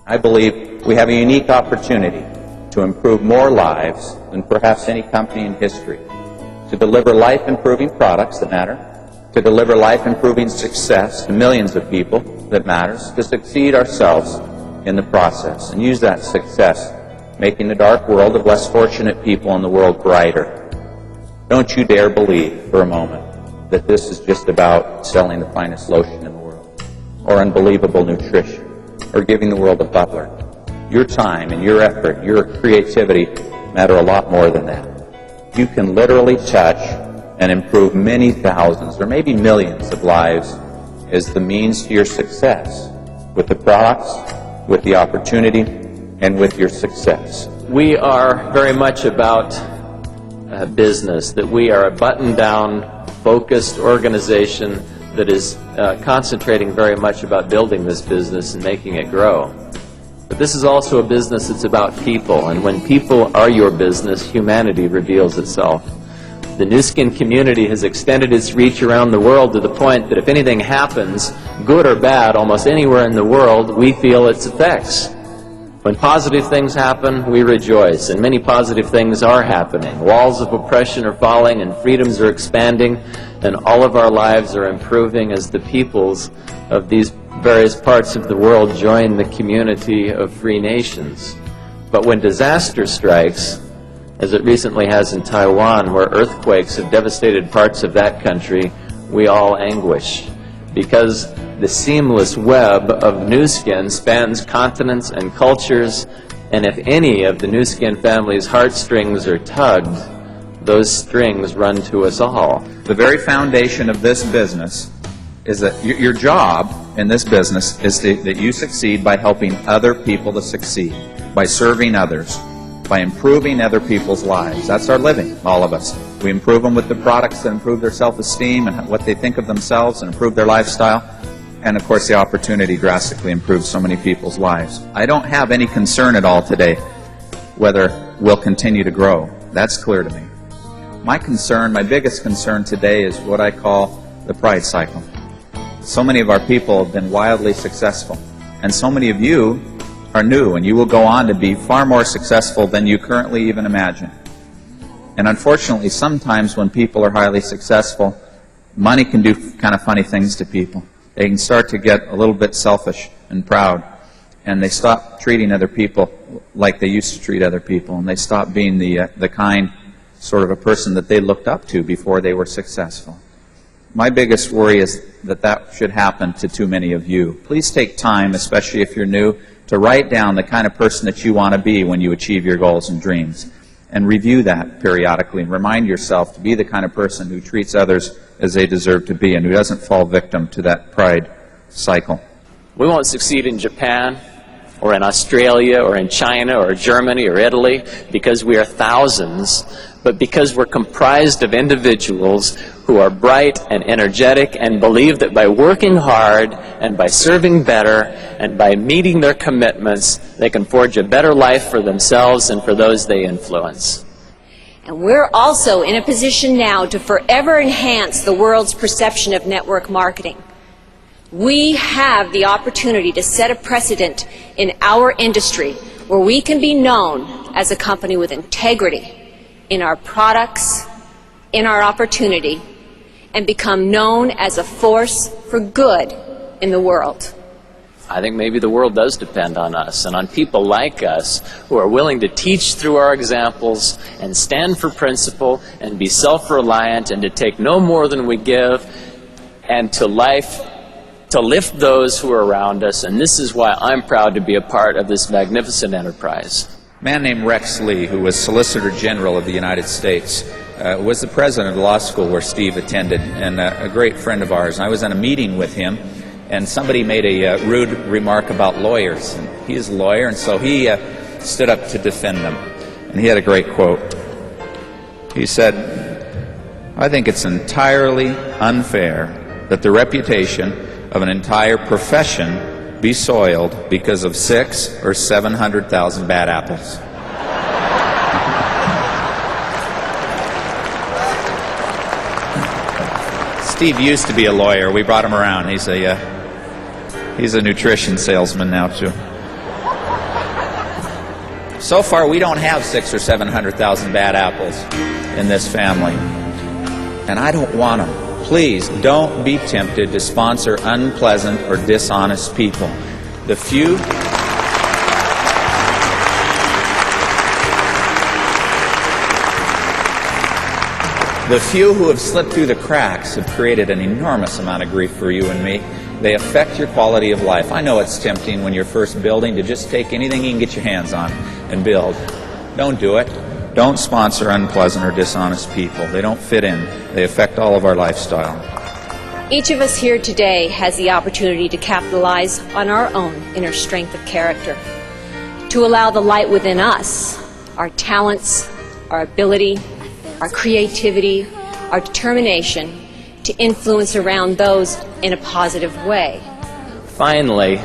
I believe we have a unique opportunity to improve more lives than perhaps any company in history, to deliver life-improving products that matter, to deliver life-improving success to millions of people that matters, to succeed ourselves in the process and use that success, making the dark world of less fortunate people in the world brighter. Don't you dare believe for a moment that this is just about selling the finest lotion in the world, or unbelievable nutrition, or giving the world a butler. Your time and your effort, your creativity matter a lot more than that. You can literally touch and improve many thousands or maybe millions of lives as the means to your success, with the products, with the opportunity, and with your success. We are very much about business, that we are a button-down, focused organization that is concentrating very much about building this business and making it grow. But this is also a business that's about people, and when people are your business, humanity reveals itself. The Nu Skin community has extended its reach around the world to the point that if anything happens, good or bad, almost anywhere in the world, we feel its effects. When positive things happen, we rejoice, and many positive things are happening. Walls of oppression are falling, and freedoms are expanding, and all of our lives are improving as the peoples of these various parts of the world join the community of free nations. But when disaster strikes, as it recently has in Taiwan, where earthquakes have devastated parts of that country, we all anguish, because the seamless web of Nu Skin spans continents and cultures, and if any of the Nu Skin family's heartstrings are tugged, those strings run to us all. The very foundation of this business is that your job in this business is that you succeed by helping other people to succeed, by serving others, by improving other people's lives. That's our living, all of us. We improve them with the products that improve their self-esteem and what they think of themselves and improve their lifestyle. And of course the opportunity drastically improves so many people's lives. I don't have any concern at all today whether we'll continue to grow. That's clear to me. My concern, my biggest concern today is what I call the pride cycle. So many of our people have been wildly successful, and so many of you are new, and you will go on to be far more successful than you currently even imagine. And unfortunately, sometimes when people are highly successful, money can do kind of funny things to people. They can start to get a little bit selfish and proud, and they stop treating other people like they used to treat other people, and they stop being the kind sort of a person that they looked up to before they were successful. My biggest worry is that that should happen to too many of you. Please take time, especially if you're new, to write down the kind of person that you want to be when you achieve your goals and dreams, and review that periodically and remind yourself to be the kind of person who treats others as they deserve to be and who doesn't fall victim to that pride cycle. We won't succeed in Japan or in Australia or in China or Germany or Italy because we are thousands, but because we're comprised of individuals who are bright and energetic and believe that by working hard and by serving better and by meeting their commitments, they can forge a better life for themselves and for those they influence. And we're also in a position now to forever enhance the world's perception of network marketing. We have the opportunity to set a precedent in our industry where we can be known as a company with integrity in our products, in our opportunity, and become known as a force for good in the world. I think maybe the world does depend on us and on people like us who are willing to teach through our examples and stand for principle and be self-reliant and to take no more than we give and to lift those who are around us. And this is why I'm proud to be a part of this magnificent enterprise. A man named Rex Lee, who was Solicitor General of the United States, was the president of the law school where Steve attended, and a great friend of ours. And I was in a meeting with him, and somebody made a rude remark about lawyers. And he is a lawyer, and so he stood up to defend them. And he had a great quote. He said, "I think it's entirely unfair that the reputation of an entire profession be soiled because of 600,000 or 700,000 bad apples." Steve used to be a lawyer. We brought him around. He's a nutrition salesman now too. So far, we don't have 600,000 or 700,000 bad apples in this family, and I don't want them. Please don't be tempted to sponsor unpleasant or dishonest people. The few who have slipped through the cracks have created an enormous amount of grief for you and me. They affect your quality of life. I know it's tempting when you're first building to just take anything you can get your hands on and build. Don't do it. Don't sponsor unpleasant or dishonest people. They don't fit in. They affect all of our lifestyle. Each of us here today has the opportunity to capitalize on our own inner strength of character, to allow the light within us, our talents, our ability, our creativity, our determination, to influence around those in a positive way. Finally,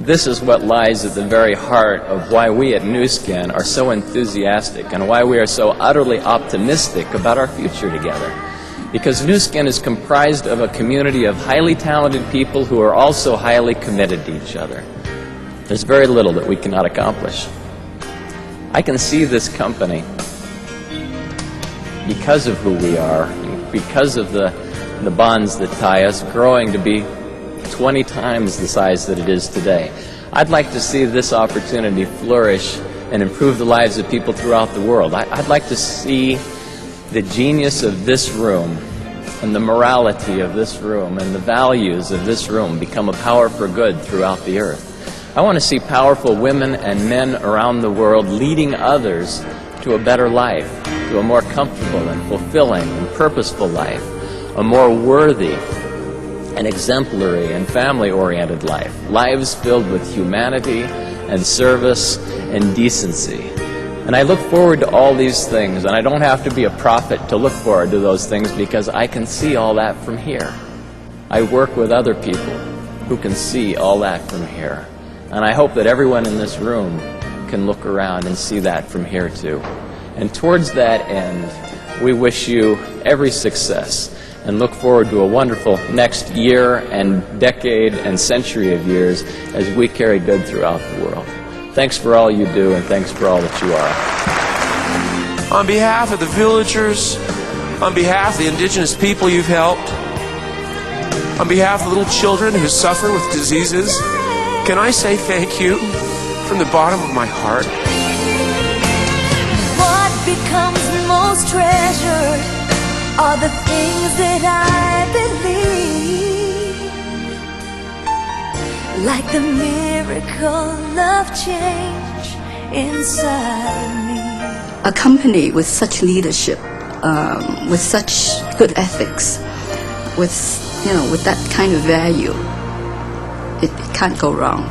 this is what lies at the very heart of why we at New Skin are so enthusiastic and why we are so utterly optimistic about our future together. Because New Skin is comprised of a community of highly talented people who are also highly committed to each other. There's very little that we cannot accomplish. I can see this company, because of who we are, because of the bonds that tie us, growing to be 20 times the size that it is today. I'd like to see this opportunity flourish and improve the lives of people throughout the world. I'd like to see the genius of this room and the morality of this room and the values of this room become a power for good throughout the earth. I want to see powerful women and men around the world leading others to a better life, to a more comfortable and fulfilling and purposeful life, a more worthy and exemplary and family-oriented life, lives filled with humanity and service and decency. And I look forward to all these things, and I don't have to be a prophet to look forward to those things because I can see all that from here. I work with other people who can see all that from here. And I hope that everyone in this room can look around and see that from here too. And towards that end, we wish you every success and look forward to a wonderful next year and decade and century of years as we carry good throughout the world. Thanks for all you do, and thanks for all that you are. On behalf of the villagers, on behalf of the indigenous people you've helped, on behalf of the little children who suffer with diseases, can I say thank you from the bottom of my heart? What becomes most treasured are the things that I believe, like the miracle of change inside me. A company with such leadership, with such good ethics, with that kind of value, it can't go wrong.